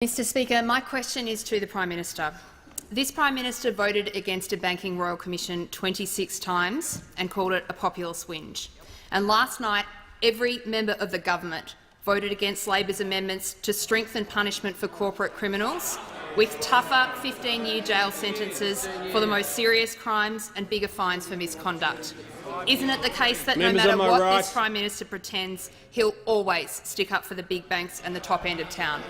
Mr Speaker, my question is to the Prime Minister. This Prime Minister voted against a Banking Royal Commission 26 times and called it a popular swinge. And last night, every member of the government voted against Labor's amendments to strengthen punishment for corporate criminals, with tougher 15-year jail sentences for the most serious crimes and bigger fines for misconduct. Isn't it the case that no matter what this Prime Minister pretends, he'll always stick up for the big banks and the top end of town?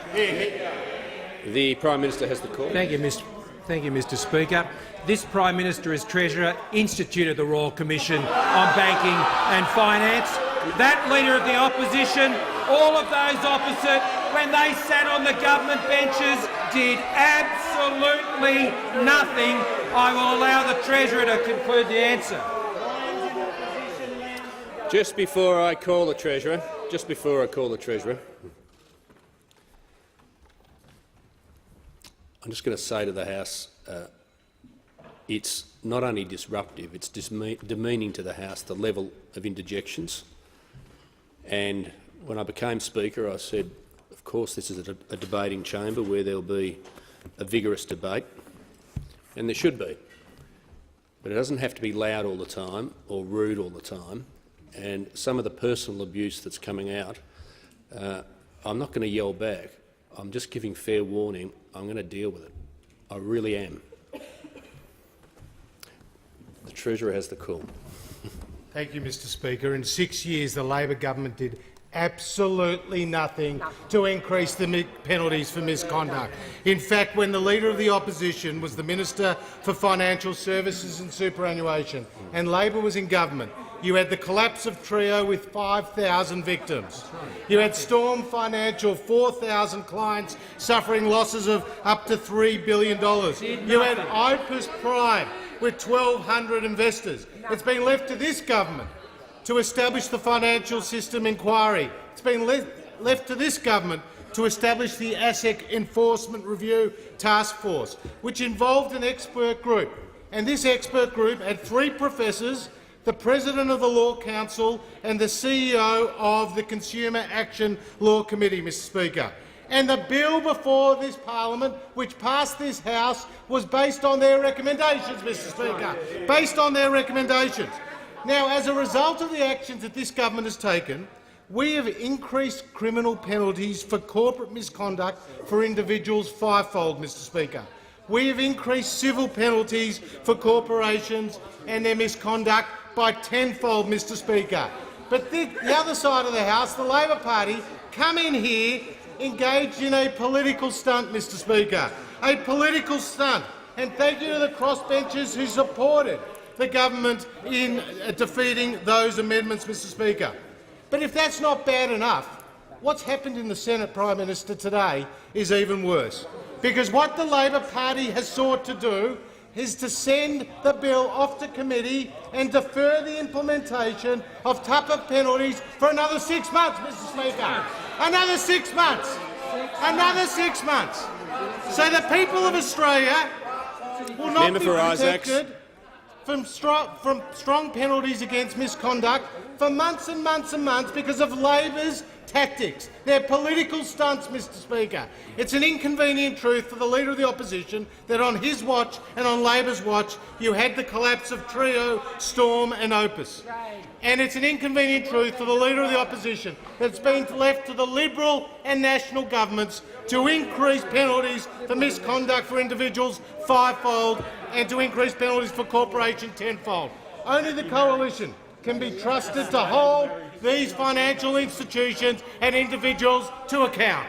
The Prime Minister has the call. Thank you, Mr Speaker. This Prime Minister, as Treasurer, instituted the Royal Commission on Banking and Finance. That Leader of the Opposition, all of those opposite, when they sat on the government benches, did absolutely nothing. I will allow the Treasurer to conclude the answer. Just before I call the Treasurer, I'm just going to say to the House, it's not only disruptive, it's demeaning to the House, the level of interjections. And when I became Speaker, I said, of course, this is a debating chamber where there will be a vigorous debate, and there should be. But it doesn't have to be loud all the time or rude all the time. And some of the personal abuse that's coming out, I'm not going to yell back. I'm just giving fair warning. I'm going to deal with it. I really am. The Treasurer has the call. Thank you, Mr Speaker. In 6 years, the Labor government did absolutely nothing to increase the penalties for misconduct. In fact, when the Leader of the Opposition was the Minister for Financial Services and Superannuation and Labor was in government, you had the collapse of Trio with 5,000 victims. You had Storm Financial, 4,000 clients suffering losses of up to $3 billion. You had Opus Prime with 1,200 investors. It's been left to this government to establish the Financial System Inquiry. It's been left to this government to establish the ASIC Enforcement Review Task Force, which involved an expert group. And this expert group had 3 professors, the President of the Law Council and the CEO of the Consumer Action Law Committee, Mr Speaker. And the bill before this parliament, which passed this House, was based on their recommendations, Mr Speaker, based on their recommendations. Now, as a result of the actions that this government has taken, we have increased criminal penalties for corporate misconduct for individuals fivefold, Mr Speaker. We have increased civil penalties for corporations and their misconduct by tenfold, Mr Speaker. But the other side of the House, the Labor Party, come in here engaged in a political stunt, Mr Speaker, a political stunt. And thank you to the crossbenchers who supported the government in defeating those amendments, Mr Speaker. But if that's not bad enough, what's happened in the Senate, Prime Minister, today is even worse. Because what the Labor Party has sought to do is to send the bill off to committee and defer the implementation of tougher penalties for another 6 months, Mr Speaker. Another 6 months. Another 6 months. So the people of Australia will not be protected from strong penalties against misconduct for months and months and months because of Labor's tactics. They're political stunts, Mr Speaker. It's an inconvenient truth for the Leader of the Opposition that on his watch and on Labor's watch you had the collapse of Trio, Storm and Opus. And it's an inconvenient truth for the Leader of the Opposition that's been left to the Liberal and National governments to increase penalties for misconduct for individuals fivefold and to increase penalties for corporations tenfold. Only the Coalition can be trusted to hold these financial institutions and individuals to account.